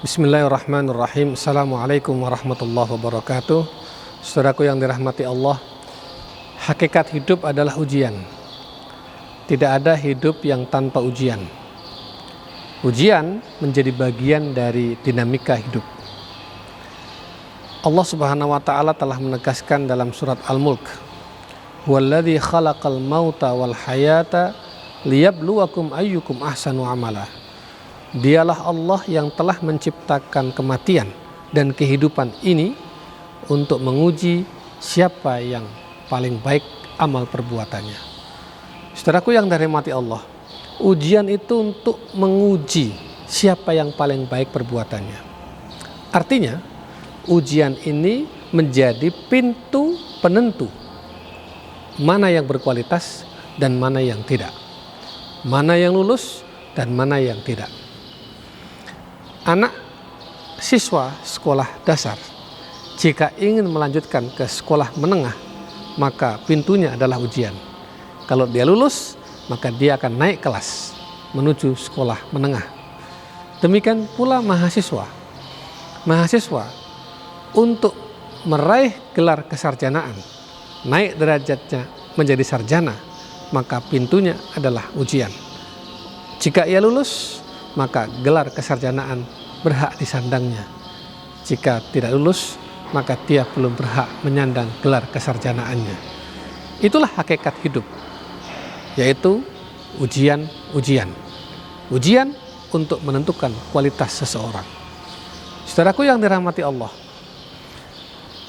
Bismillahirrahmanirrahim. Assalamualaikum warahmatullahi wabarakatuh. Saudaraku yang dirahmati Allah, hakikat hidup adalah ujian. Tidak ada hidup yang tanpa ujian. Ujian menjadi bagian dari dinamika hidup. Allah Subhanahu wa taala telah menegaskan dalam surat Al-Mulk, "Huwallazi khalaqal mauta wal hayata liyabluwakum ayyukum ahsanu amala." Dialah Allah yang telah menciptakan kematian dan kehidupan ini untuk menguji siapa yang paling baik amal perbuatannya. Saudaraku yang dirahmati Allah, ujian itu untuk menguji siapa yang paling baik perbuatannya. Artinya, ujian ini menjadi pintu penentu mana yang berkualitas dan mana yang tidak, mana yang lulus dan mana yang tidak. Anak siswa sekolah dasar jika ingin melanjutkan ke sekolah menengah, maka pintunya adalah ujian. Kalau dia lulus, maka dia akan naik kelas menuju sekolah menengah. Demikian pula mahasiswa. Mahasiswa untuk meraih gelar kesarjanaan, naik derajatnya menjadi sarjana, maka pintunya adalah ujian. Jika ia lulus, maka gelar kesarjanaan berhak disandangnya. Jika tidak lulus, maka dia belum berhak menyandang gelar kesarjanaannya. Itulah hakikat hidup, yaitu ujian-ujian. Ujian untuk menentukan kualitas seseorang. Saudaraku yang dirahmati Allah,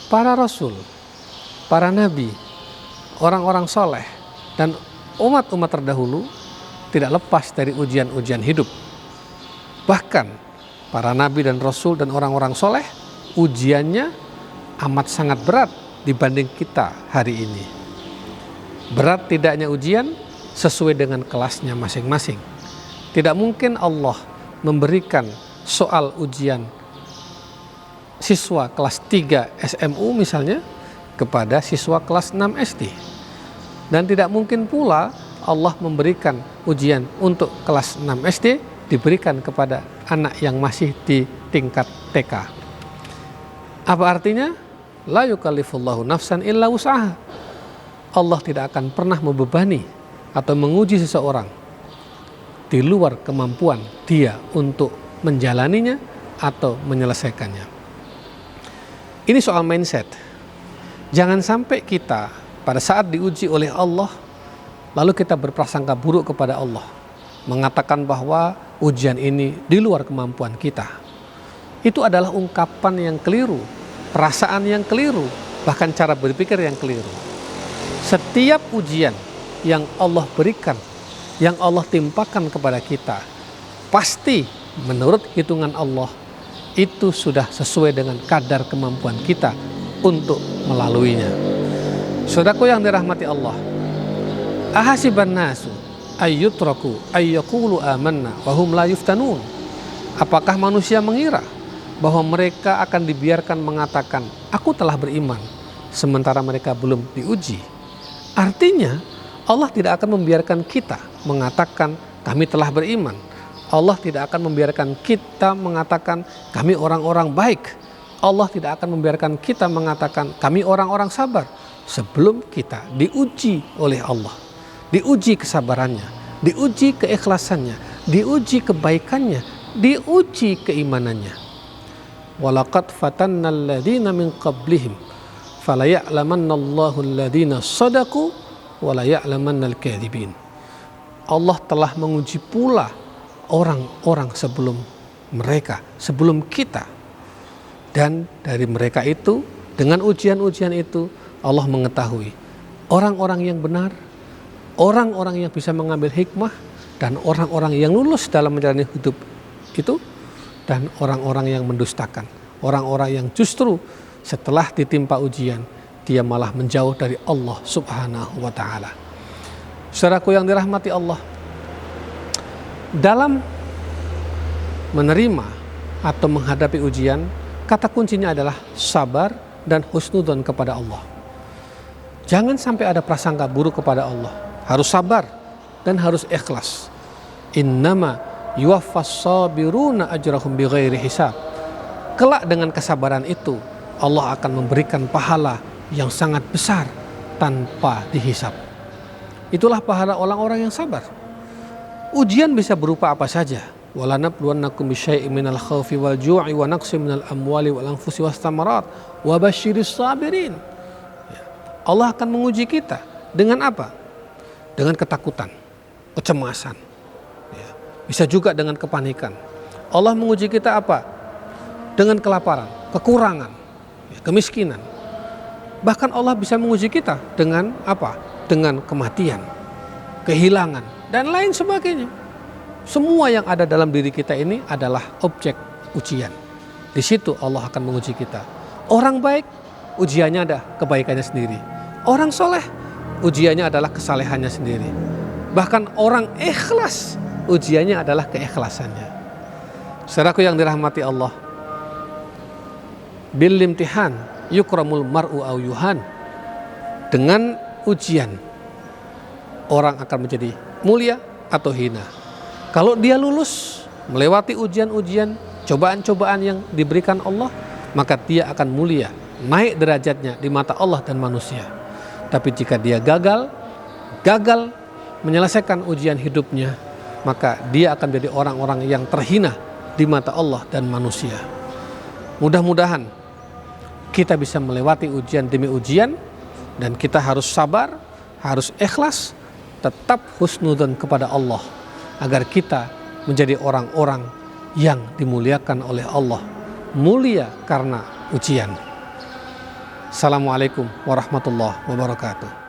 para rasul, para nabi, orang-orang soleh, dan umat-umat terdahulu tidak lepas dari ujian-ujian hidup. Bahkan para nabi dan rasul dan orang-orang soleh, ujiannya amat sangat berat dibanding kita hari ini. Berat tidaknya ujian sesuai dengan kelasnya masing-masing. Tidak mungkin Allah memberikan soal ujian siswa kelas 3 SMU misalnya kepada siswa kelas 6 SD. Dan tidak mungkin pula Allah memberikan ujian untuk kelas 6 SD diberikan kepada anak yang masih di tingkat TK. Apa artinya? La yukallifullahu nafsan illa wus'aha. Allah tidak akan pernah membebani atau menguji seseorang di luar kemampuan dia untuk menjalaninya atau menyelesaikannya. Ini soal mindset. Jangan sampai kita pada saat diuji oleh Allah lalu kita berprasangka buruk kepada Allah, mengatakan bahwa ujian ini di luar kemampuan kita. Itu adalah ungkapan yang keliru, perasaan yang keliru, bahkan cara berpikir yang keliru. Setiap ujian yang Allah berikan, yang Allah timpakan kepada kita, pasti menurut hitungan Allah itu sudah sesuai dengan kadar kemampuan kita untuk melaluinya. Saudaraku yang dirahmati Allah, ahasiban nasu ayyutraku ayyaqulu amanna wa hum la yuftanun. Apakah manusia mengira bahwa mereka akan dibiarkan mengatakan aku telah beriman sementara mereka belum diuji? Artinya Allah tidak akan membiarkan kita mengatakan kami telah beriman. Allah tidak akan membiarkan kita mengatakan kami orang-orang baik. Allah tidak akan membiarkan kita mengatakan kami orang-orang sabar sebelum kita diuji oleh Allah. Diuji kesabarannya, diuji keikhlasannya, diuji kebaikannya, diuji keimanannya. Walaqad fatanna alladhina min qablihim falaya'lamannallahu alladhina shadaqu walaya'lamannal kadhibin. Allah telah menguji pula orang-orang sebelum mereka, sebelum kita. Dan dari mereka itu, dengan ujian-ujian itu, Allah mengetahui orang-orang yang benar, orang-orang yang bisa mengambil hikmah, dan orang-orang yang lulus dalam menjalani hidup itu, dan orang-orang yang mendustakan, orang-orang yang justru setelah ditimpa ujian dia malah menjauh dari Allah Subhanahu wa taala. Saudaraku yang dirahmati Allah, dalam menerima atau menghadapi ujian, kata kuncinya adalah sabar dan husnudzon kepada Allah. Jangan sampai ada prasangka buruk kepada Allah. Harus sabar dan harus ikhlas. Innama yuwaffas sabiruna ajrahum bighairi hisab. Kelak dengan kesabaran itu Allah akan memberikan pahala yang sangat besar tanpa dihisab. Itulah pahala orang-orang yang sabar. Ujian bisa berupa apa saja. Walanabluwannakum bisyai'in minal khaufi wal ju'i wa naqsin minal amwali wal anfusi was thamarat wa basyiris sabirin. Allah akan menguji kita dengan apa? Dengan ketakutan, kecemasan. Bisa juga dengan kepanikan. Allah menguji kita apa? Dengan kelaparan, kekurangan, kemiskinan. Bahkan Allah bisa menguji kita dengan apa? Dengan kematian, kehilangan, dan lain sebagainya. Semua yang ada dalam diri kita ini adalah objek ujian. Di situ Allah akan menguji kita. Orang baik, ujiannya ada kebaikannya sendiri. Orang soleh, ujiannya adalah kesalehannya sendiri. Bahkan orang ikhlas, ujiannya adalah keikhlasannya. Saudaraku yang dirahmati Allah, bil imtihan yukramul mar'u aw yuhan. Dengan ujian orang akan menjadi mulia atau hina. Kalau dia lulus melewati ujian-ujian, cobaan-cobaan yang diberikan Allah, maka dia akan mulia, naik derajatnya di mata Allah dan manusia. Tapi jika dia gagal menyelesaikan ujian hidupnya, maka dia akan menjadi orang-orang yang terhina di mata Allah dan manusia. Mudah-mudahan kita bisa melewati ujian demi ujian, dan kita harus sabar, harus ikhlas, tetap husnudzon kepada Allah, agar kita menjadi orang-orang yang dimuliakan oleh Allah, mulia karena ujian. Assalamualaikum warahmatullahi wabarakatuh.